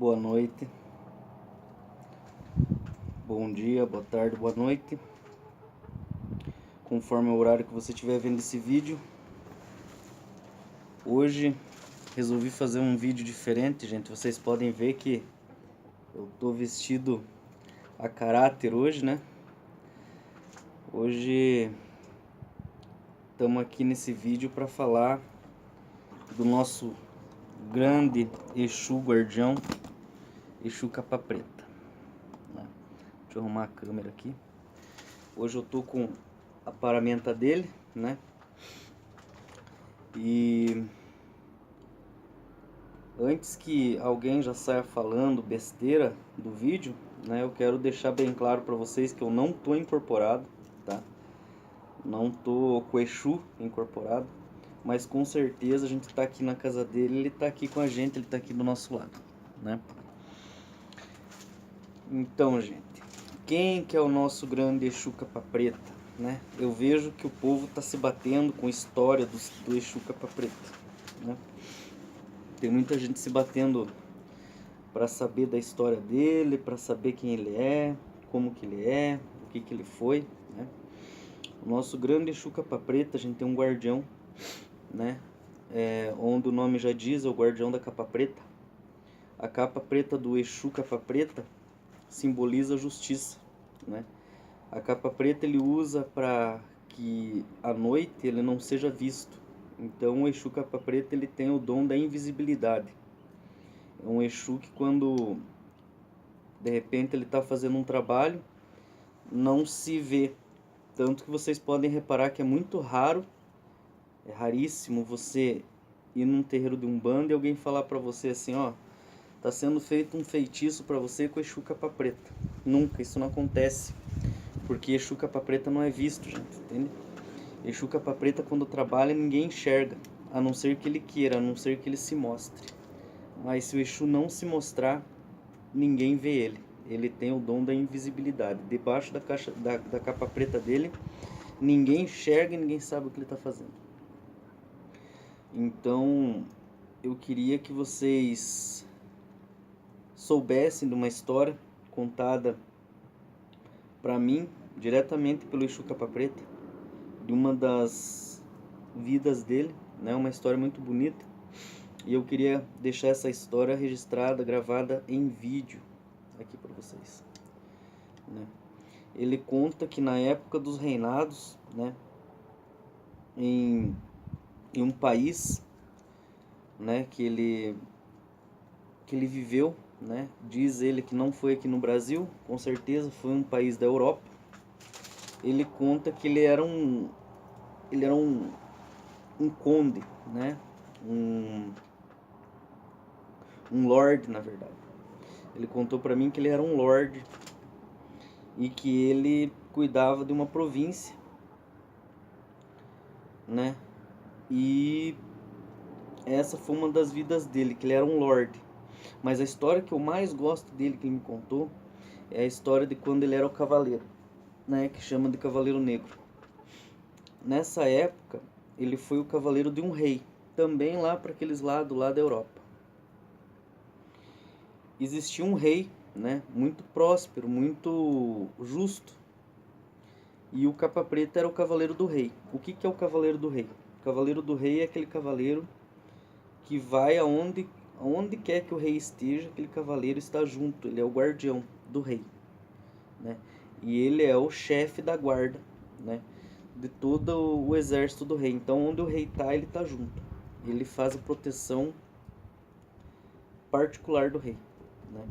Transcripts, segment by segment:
Boa noite, bom dia, boa tarde, boa noite, conforme o horário que você estiver vendo esse vídeo. Hoje resolvi fazer um vídeo diferente, gente. Vocês podem ver que eu tô vestido a caráter hoje, né? Hoje estamos aqui nesse vídeo para falar do nosso grande Exu guardião, Exu Capa Preta, né? Deixa eu arrumar a câmera aqui. Hoje eu tô com a paramenta dele, né? E antes que alguém já saia falando besteira do vídeo, né, eu quero deixar bem claro para vocês que eu não tô incorporado, tá? Não tô com o Exu incorporado, mas com certeza a gente tá aqui na casa dele, ele tá aqui com a gente, ele tá aqui do nosso lado, né? Então, gente, quem que é o nosso grande Exu Capa Preta, né? Eu vejo que o povo tá se batendo com a história do Exu Capa Preta, né? Tem muita gente se batendo para saber da história dele, para saber quem ele é, como que ele é, o que que ele foi, né? O nosso grande Exu Capa Preta, a gente tem um guardião, né? Onde o nome já diz, é o guardião da capa preta. A capa preta do Exu Capa Preta simboliza a justiça, né? A capa preta ele usa para que à noite ele não seja visto. Então o Exu Capa Preta ele tem o dom da invisibilidade. É um Exu que quando de repente ele está fazendo um trabalho, não se vê. Tanto que vocês podem reparar que é muito raro, é raríssimo você ir num terreiro de Umbanda e alguém falar para você assim, ó, tá sendo feito um feitiço para você com Exu Capa Preta. Nunca, isso não acontece. Porque Exu Capa Preta não é visto, gente, entende? Exu Capa Preta quando trabalha ninguém enxerga, a não ser que ele queira, a não ser que ele se mostre. Mas se o Exu não se mostrar, ninguém vê ele. Ele tem o dom da invisibilidade. Debaixo da capa preta dele, ninguém enxerga e ninguém sabe o que ele está fazendo. Então, eu queria que vocês soubessem de uma história contada para mim, diretamente pelo Exu Capa Preta, de uma das vidas dele, né? Uma história muito bonita. E eu queria deixar essa história registrada, gravada em vídeo aqui para vocês, né? Ele conta que na época dos reinados, né, em um país, né, que ele viveu, né, diz ele que não foi aqui no Brasil, com certeza foi um país da Europa. Ele conta que ele era um conde, né, um lord, na verdade. Ele contou para mim que ele era um lord e que ele cuidava de uma província, né? E essa foi uma das vidas dele, que ele era um lord. Mas a história que eu mais gosto dele, que ele me contou, é a história de quando ele era o cavaleiro, né? Que chama de Cavaleiro Negro. Nessa época, ele foi o cavaleiro de um rei, também lá para aqueles lados lá da Europa. Existia um rei, né, muito próspero, muito justo. E o Capa Preta era o cavaleiro do rei. O que é o cavaleiro do rei? O cavaleiro do rei é aquele cavaleiro que vai aonde quer que o rei esteja, aquele cavaleiro está junto. Ele é o guardião do rei, né? E ele é o chefe da guarda, né, de todo o exército do rei. Então onde o rei está, ele está junto. Ele faz a proteção particular do rei, né?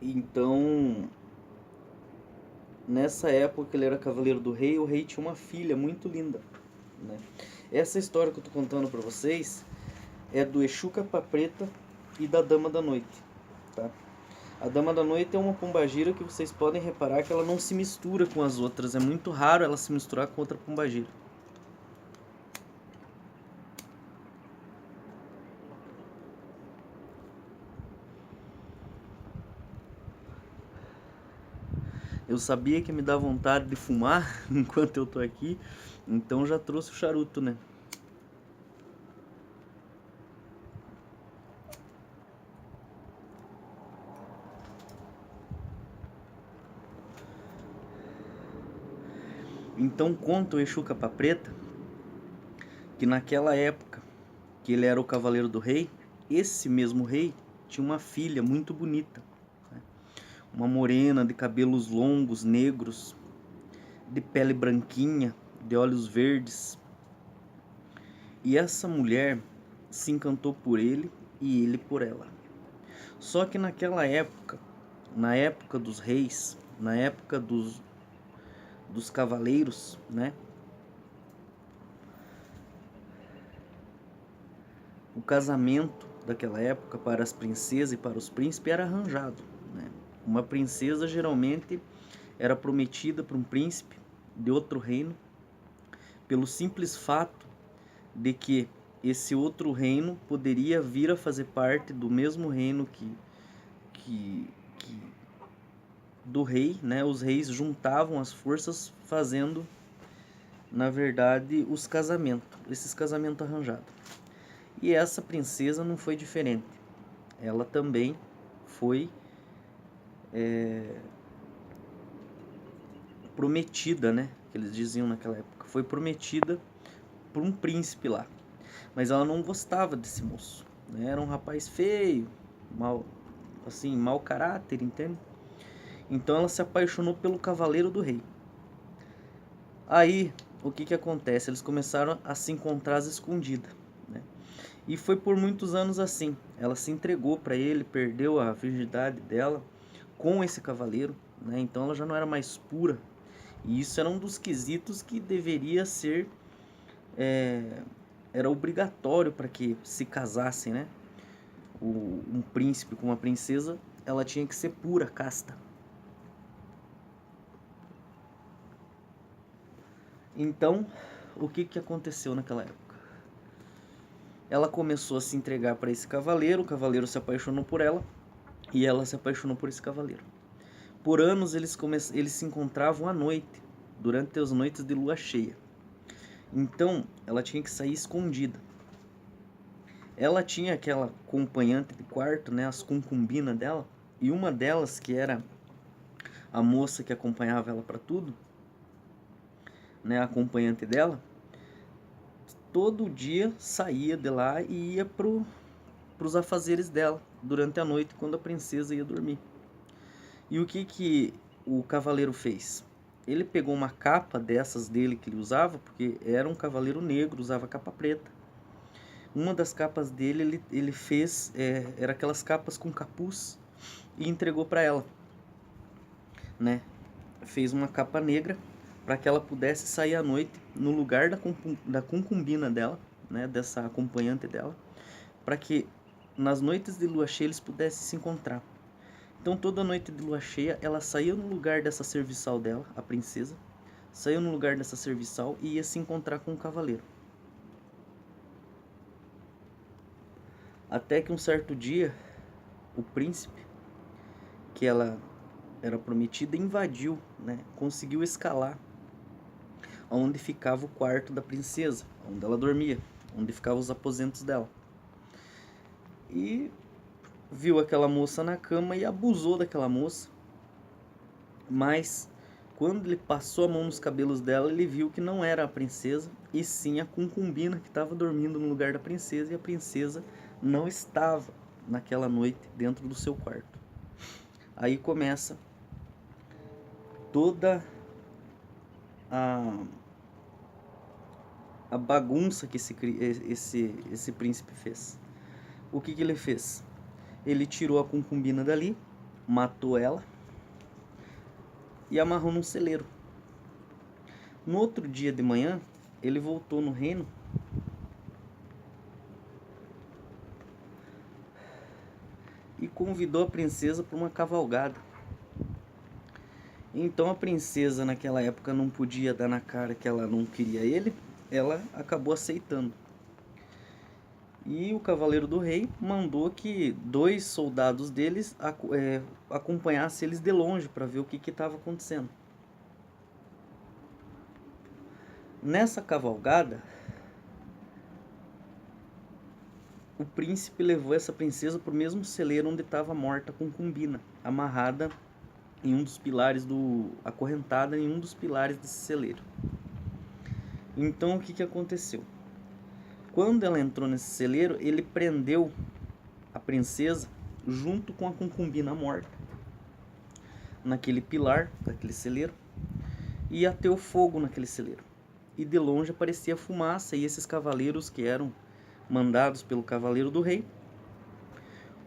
Então, nessa época que ele era cavaleiro do rei, o rei tinha uma filha muito linda, né? Essa história que eu tô contando para vocês é do Exu Capa Preta e da Dama da Noite, tá? A Dama da Noite é uma pombagira que vocês podem reparar que ela não se mistura com as outras. É muito raro ela se misturar com outra pombagira. Eu sabia que me dá vontade de fumar enquanto eu tô aqui, então já trouxe o charuto, né? Então conta o Exu Capa Preta que naquela época que ele era o cavaleiro do rei, esse mesmo rei tinha uma filha muito bonita, né? Uma morena de cabelos longos, negros, de pele branquinha, de olhos verdes. E essa mulher se encantou por ele e ele por ela. Só que naquela época, na época dos reis, na época dos cavaleiros, né? O casamento daquela época para as princesas e para os príncipes era arranjado, né? Uma princesa geralmente era prometida para um príncipe de outro reino, pelo simples fato de que esse outro reino poderia vir a fazer parte do mesmo reino que do rei, né? Os reis juntavam as forças fazendo, na verdade, esses casamentos arranjados. E essa princesa não foi diferente. Ela também foi prometida, né? Que eles diziam naquela época. Foi prometida por um príncipe lá. Mas ela não gostava desse moço, né? Era um rapaz feio, mau caráter, entende? Então ela se apaixonou pelo cavaleiro do rei. Aí, o que acontece? Eles começaram a se encontrar às escondidas, né? E foi por muitos anos assim. Ela se entregou para ele, perdeu a virgindade dela com esse cavaleiro, né? Então ela já não era mais pura. E isso era um dos quesitos que deveria ser... era obrigatório para que se casassem, né? Um príncipe com uma princesa, ela tinha que ser pura, casta. Então, o que aconteceu naquela época? Ela começou a se entregar para esse cavaleiro, o cavaleiro se apaixonou por ela e ela se apaixonou por esse cavaleiro. Por anos eles se encontravam à noite, durante as noites de lua cheia. Então, ela tinha que sair escondida. Ela tinha aquela acompanhante de quarto, né, as concubinas dela, e uma delas, que era a moça que acompanhava ela para tudo, né, a acompanhante dela, todo dia saía de lá e ia pros afazeres dela durante a noite, quando a princesa ia dormir. E o que o cavaleiro fez? Ele pegou uma capa dessas dele que ele usava, porque era um cavaleiro negro, usava capa preta. Uma das capas dele ele fez, era aquelas capas com capuz, e entregou para ela, né? Fez uma capa negra para que ela pudesse sair à noite no lugar da concubina dela, né? Dessa acompanhante dela, para que nas noites de lua cheia eles pudessem se encontrar. Então toda noite de lua cheia ela saía no lugar dessa serviçal dela, a princesa, saiu no lugar dessa serviçal e ia se encontrar com o cavaleiro. Até que um certo dia, o príncipe, que ela era prometida, invadiu, né? Conseguiu escalar onde ficava o quarto da princesa, onde ela dormia, onde ficavam os aposentos dela. E viu aquela moça na cama e abusou daquela moça. Mas quando ele passou a mão nos cabelos dela, ele viu que não era a princesa, e sim a concubina que estava dormindo no lugar da princesa, e a princesa não estava naquela noite dentro do seu quarto. Aí começa toda a bagunça que esse príncipe fez. O que ele fez? Ele tirou a concubina dali, matou ela e amarrou num celeiro. No outro dia de manhã, ele voltou no reino e convidou a princesa para uma cavalgada. Então a princesa naquela época não podia dar na cara que ela não queria ele, ela acabou aceitando. E o cavaleiro do rei mandou que 2 soldados deles acompanhassem eles de longe para ver o que estava acontecendo. Nessa cavalgada, o príncipe levou essa princesa para o mesmo celeiro onde estava morta a concubina, amarrada em um dos pilares acorrentada em um dos pilares desse celeiro. Então o que aconteceu? Quando ela entrou nesse celeiro, ele prendeu a princesa junto com a concubina morta naquele pilar daquele celeiro, e ia ter o fogo naquele celeiro. E de longe aparecia fumaça, e esses cavaleiros que eram mandados pelo cavaleiro do rei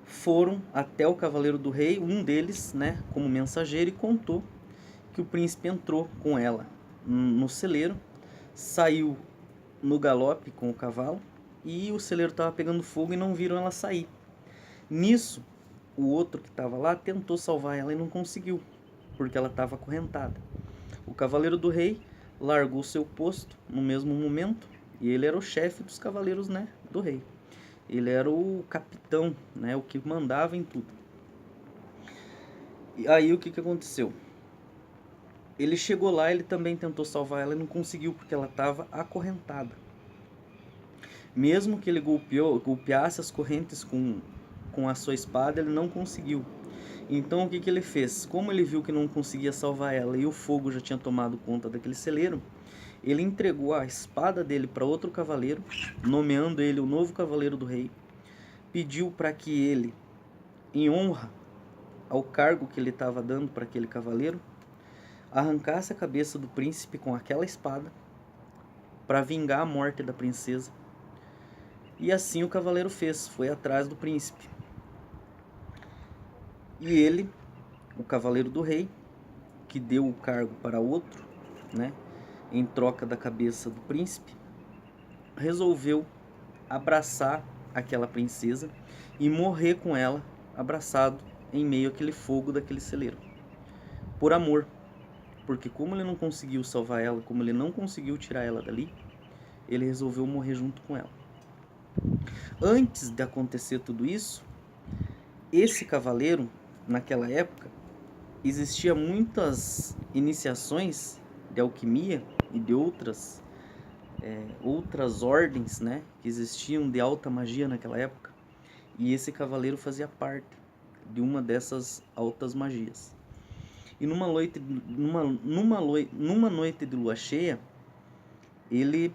foram até o cavaleiro do rei, um deles, né, como mensageiro, e contou que o príncipe entrou com ela no celeiro, saiu no galope com o cavalo, e o celeiro estava pegando fogo e não viram ela sair. Nisso, o outro que estava lá tentou salvar ela e não conseguiu, porque ela estava acorrentada. O cavaleiro do rei largou seu posto no mesmo momento, e ele era o chefe dos cavaleiros, né, do rei. Ele era o capitão, né, o que mandava em tudo. E aí o que aconteceu? Ele chegou lá, ele também tentou salvar ela e não conseguiu, porque ela estava acorrentada. Mesmo que ele golpeasse as correntes com a sua espada, ele não conseguiu. Então o que ele fez? Como ele viu que não conseguia salvar ela e o fogo já tinha tomado conta daquele celeiro, ele entregou a espada dele para outro cavaleiro, nomeando ele o novo cavaleiro do rei. Pediu para que ele, em honra ao cargo que ele estava dando para aquele cavaleiro, arrancasse a cabeça do príncipe com aquela espada para vingar a morte da princesa. E assim o cavaleiro fez, foi atrás do príncipe. E ele, o cavaleiro do rei, que deu o cargo para outro, né, em troca da cabeça do príncipe, resolveu abraçar aquela princesa e morrer com ela abraçado em meio àquele fogo daquele celeiro, por amor. Porque como ele não conseguiu salvar ela, como ele não conseguiu tirar ela dali, ele resolveu morrer junto com ela. Antes de acontecer tudo isso, esse cavaleiro, naquela época, existia muitas iniciações de alquimia e de outras ordens, né, que existiam de alta magia naquela época, e esse cavaleiro fazia parte de uma dessas altas magias. E numa noite de lua cheia, ele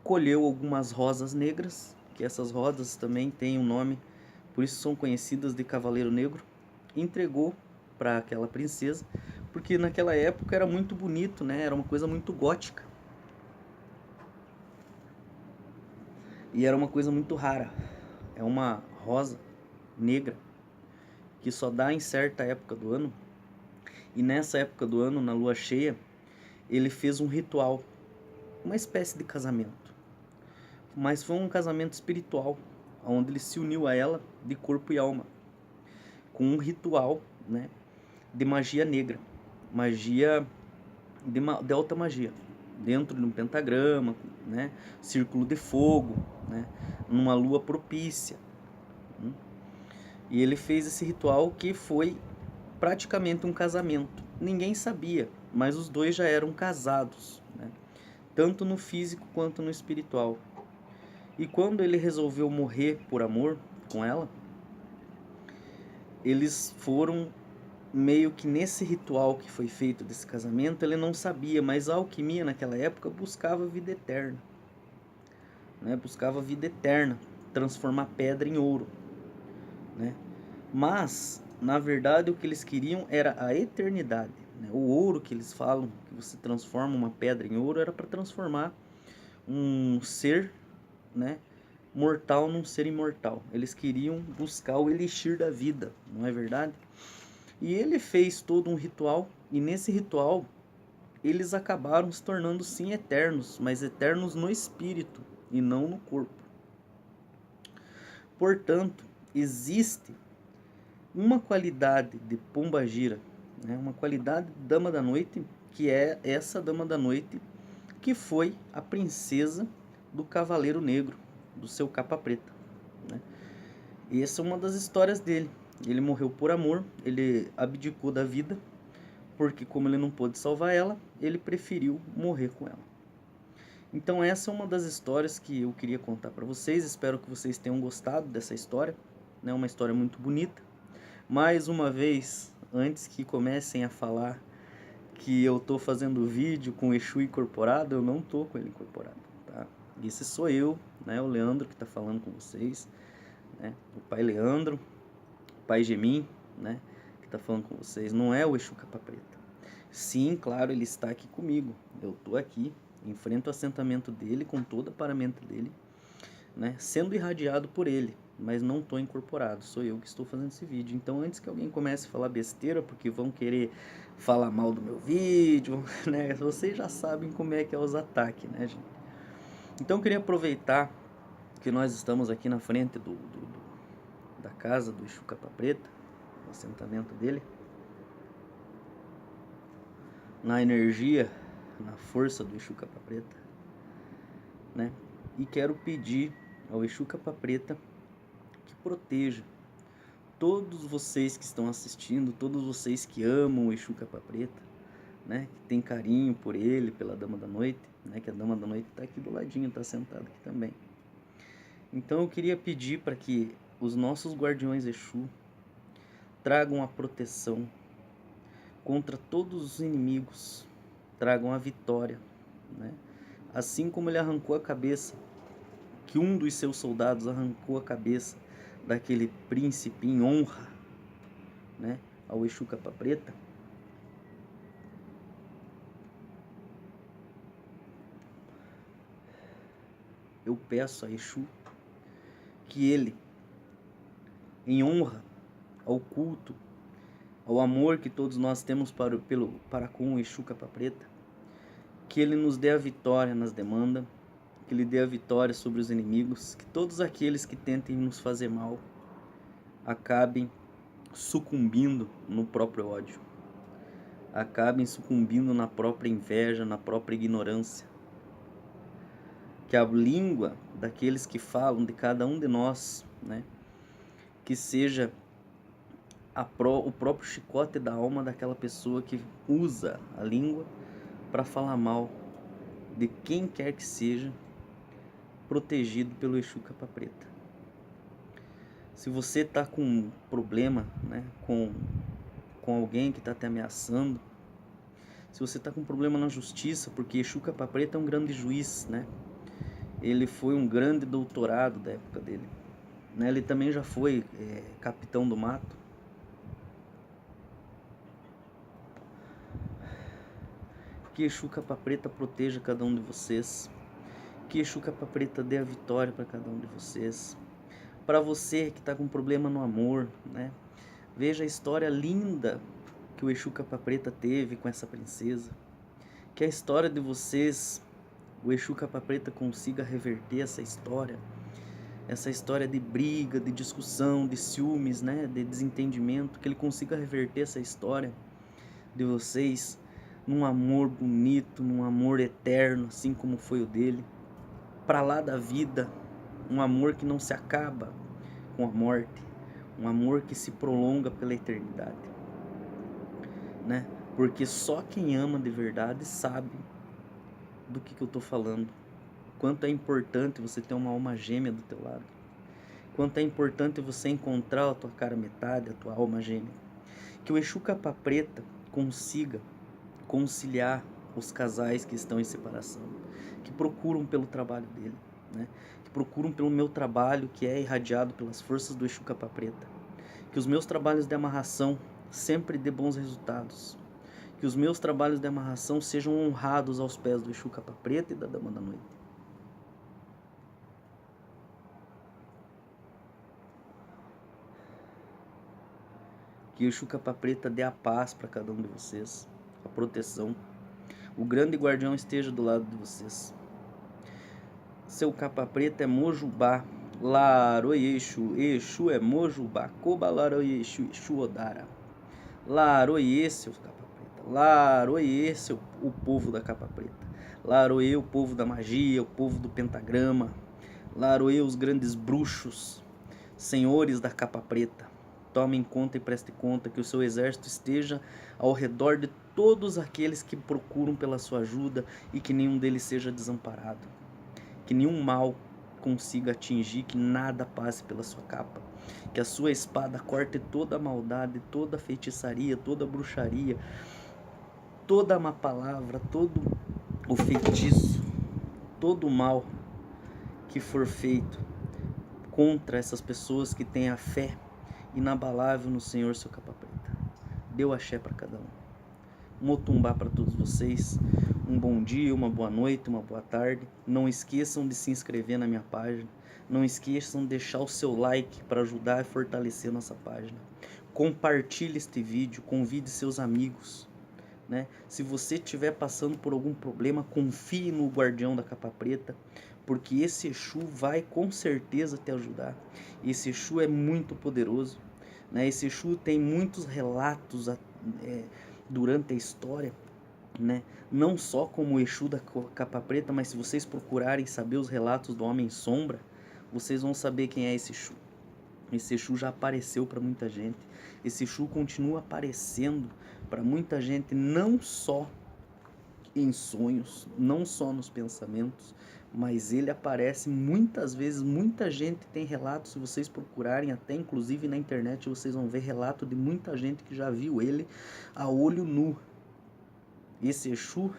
colheu algumas rosas negras, que essas rosas também têm um nome, por isso são conhecidas de Cavaleiro Negro, e entregou para aquela princesa, porque naquela época era muito bonito, né? Era uma coisa muito gótica. E era uma coisa muito rara. É uma rosa negra que só dá em certa época do ano. E nessa época do ano, na lua cheia, ele fez um ritual, uma espécie de casamento. Mas foi um casamento espiritual, onde ele se uniu a ela de corpo e alma, com um ritual, né, de magia negra, magia de alta magia, dentro de um pentagrama, né, círculo de fogo, né, numa lua propícia. E ele fez esse ritual que foi praticamente um casamento. Ninguém sabia, mas os dois já eram casados, né, tanto no físico quanto no espiritual. E quando ele resolveu morrer por amor com ela, eles foram meio que nesse ritual que foi feito desse casamento. Ele não sabia, mas a alquimia naquela época buscava vida eterna, né? Buscava vida eterna, transformar pedra em ouro, né? Mas na verdade o que eles queriam era a eternidade, né? O ouro que eles falam que você transforma uma pedra em ouro era para transformar um ser, né, mortal num ser imortal. Eles queriam buscar o elixir da vida, não é verdade? E ele fez todo um ritual, e nesse ritual eles acabaram se tornando sim eternos, mas eternos no espírito e não no corpo. Portanto, existe uma qualidade de pombagira, né, uma qualidade de dama da noite, que é essa dama da noite que foi a princesa do Cavaleiro Negro, do seu capa preta, né? E essa é uma das histórias dele. Ele morreu por amor, ele abdicou da vida, porque como ele não pôde salvar ela, ele preferiu morrer com ela. Então essa é uma das histórias que eu queria contar para vocês. Espero que vocês tenham gostado dessa história, né? Uma história muito bonita. Mais uma vez, antes que comecem a falar que eu tô fazendo vídeo com o Exu incorporado, eu não tô com ele incorporado, tá? Esse sou eu, né? O Leandro que tá falando com vocês, né? O pai Leandro, o pai Gemim, né? Que tá falando com vocês, não é o Exu Capa Preta. Sim, claro, ele está aqui comigo. Eu tô aqui, enfrento o assentamento dele com toda a paramenta dele, né? Sendo irradiado por ele, mas não tô incorporado, sou eu que estou fazendo esse vídeo. Então, antes que alguém comece a falar besteira, porque vão querer falar mal do meu vídeo, né? Vocês já sabem como é que é os ataques, né, gente? Então, eu queria aproveitar que nós estamos aqui na frente da casa do Exu Capa Preta, o assentamento dele, na energia, na força do Exu Capa Preta, né? E quero pedir ao Exu Capa Preta que proteja todos vocês que estão assistindo, todos vocês que amam o Exu Capa Preta, né? Que tem carinho por ele, pela Dama da Noite, né? Que a Dama da Noite está aqui do ladinho, está sentada aqui também. Então eu queria pedir para que os nossos guardiões Exu tragam a proteção contra todos os inimigos, tragam a vitória, né? Assim como ele arrancou a cabeça, que um dos seus soldados arrancou a cabeça daquele príncipe em honra, né, ao Exu Capa Preta, eu peço a Exu que ele, em honra ao culto, ao amor que todos nós temos para com o Exu Capa Preta, que ele nos dê a vitória nas demandas, que ele dê a vitória sobre os inimigos, que todos aqueles que tentem nos fazer mal acabem sucumbindo no próprio ódio, acabem sucumbindo na própria inveja, na própria ignorância, que a língua daqueles que falam de cada um de nós, né, que seja o próprio chicote da alma daquela pessoa que usa a língua para falar mal de quem quer que seja, protegido pelo Exu Capa Preta. Se você está com um problema, né, com alguém que está te ameaçando, se você está com um problema na justiça, porque Exu Capa Preta é um grande juiz, né? Ele foi um grande doutorado da época dele, né? Ele também já foi capitão do mato. Que Exu Capa Preta proteja cada um de vocês, que Exu Capa Preta dê a vitória para cada um de vocês. Para você que está com problema no amor, né? Veja a história linda que o Exu Capa Preta teve com essa princesa. Que a história de vocês, o Exu Capa Preta consiga reverter essa história de briga, de discussão, de ciúmes, né? De desentendimento, que ele consiga reverter essa história de vocês num amor bonito, num amor eterno, assim como foi o dele, para lá da vida, um amor que não se acaba com a morte, um amor que se prolonga pela eternidade, né? Porque só quem ama de verdade sabe do que eu tô falando, quanto é importante você ter uma alma gêmea do teu lado, quanto é importante você encontrar a tua cara metade, a tua alma gêmea. Que o Exu Capa Preta consiga conciliar os casais que estão em separação, que procuram pelo trabalho dele, né? Que procuram pelo meu trabalho, que é irradiado pelas forças do Exu Capa Preta. Que os meus trabalhos de amarração sempre dê bons resultados. Que os meus trabalhos de amarração sejam honrados aos pés do Exu Capa Preta e da Dama da Noite. Que o Exu Capa Preta dê a paz para cada um de vocês, a proteção. O grande guardião esteja do lado de vocês. Seu Capa Preta é Mojubá, Laroyexu, Exu é Mojubá, Kobalaroye Exu, Exu Odara. Laroye, seu Capa Preta, Laroye, o povo da Capa Preta. Laroye, o povo da magia, o povo do pentagrama. Laroye, os grandes bruxos, senhores da Capa Preta. Tomem conta e preste conta que o seu exército esteja ao redor de todos aqueles que procuram pela sua ajuda e que nenhum deles seja desamparado. Que nenhum mal consiga atingir, que nada passe pela sua capa. Que a sua espada corte toda a maldade, toda a feitiçaria, toda a bruxaria, toda a má palavra, todo o feitiço, todo o mal que for feito contra essas pessoas que têm a fé inabalável no Senhor, seu capa preta. Deu axé para cada um. Motumbá para todos vocês. Um bom dia, uma boa noite, uma boa tarde. Não esqueçam de se inscrever na minha página. Não esqueçam de deixar o seu like para ajudar a fortalecer nossa página. Compartilhe este vídeo, convide seus amigos, né? Se você estiver passando por algum problema, confie no guardião da capa preta, porque esse Exu vai com certeza te ajudar. Esse Exu é muito poderoso, né? Esse Exu tem muitos relatos durante a história, né? Não só como o Exu da capa preta, mas se vocês procurarem saber os relatos do Homem Sombra, vocês vão saber quem é esse Exu. Esse Exu já apareceu para muita gente. Esse Exu continua aparecendo para muita gente, não só em sonhos, não só nos pensamentos, mas ele aparece muitas vezes. Muita gente tem relatos, se vocês procurarem, até inclusive na internet, vocês vão ver relato de muita gente que já viu ele a olho nu. Esse Exu,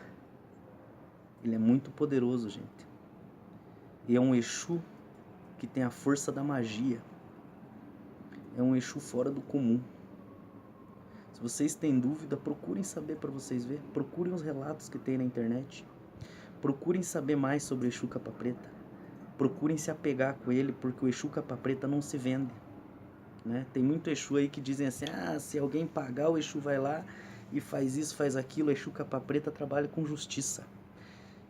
ele é muito poderoso, gente. E é um Exu que tem a força da magia. É um Exu fora do comum. Se vocês têm dúvida, procurem saber para vocês ver. Procurem os relatos que tem na internet. Procurem saber mais sobre o Exu capa preta. Procurem se apegar com ele, porque o Exu capa preta não se vende, né? Tem muito Exu aí que dizem assim: ah, se alguém pagar, o Exu vai lá e faz isso, faz aquilo. O Exu capa preta trabalha com justiça.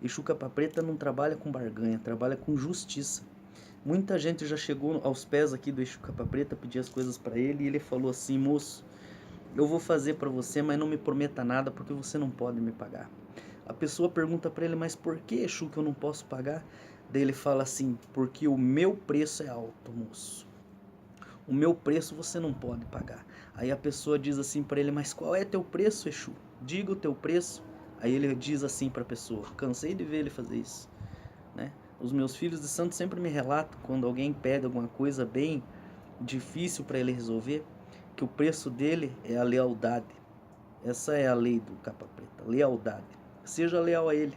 Exu capa preta não trabalha com barganha, trabalha com justiça. Muita gente já chegou aos pés aqui do Exu capa preta, pedir as coisas para ele, e ele falou assim: moço, eu vou fazer para você, mas não me prometa nada, porque você não pode me pagar. A pessoa pergunta para ele: mas por que, Exu, que eu não posso pagar? Daí ele fala assim: porque o meu preço é alto, moço. O meu preço você não pode pagar. Aí a pessoa diz assim para ele: mas qual é teu preço, Exu? Diga o teu preço. Aí ele diz assim para a pessoa: cansei de ver ele fazer isso, né? Os meus filhos de santo sempre me relatam, quando alguém pede alguma coisa bem difícil para ele resolver, que o preço dele é a lealdade. Essa é a lei do capa preta, lealdade. Seja leal a ele.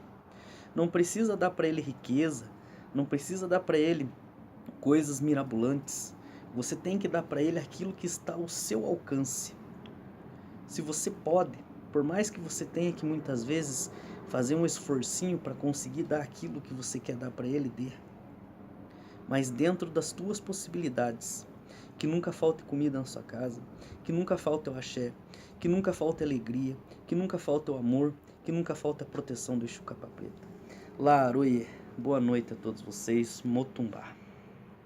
Não precisa dar para ele riqueza, não precisa dar para ele coisas mirabolantes. Você tem que dar para ele aquilo que está ao seu alcance. Se você pode, por mais que você tenha que muitas vezes fazer um esforcinho para conseguir dar aquilo que você quer dar para ele, dê. Mas dentro das tuas possibilidades. Que nunca falte comida na sua casa, que nunca falte o axé, que nunca falte alegria, que nunca falte o amor, que nunca falte a proteção do Exu capa preta. Laroie, boa noite a todos vocês, Motumbá.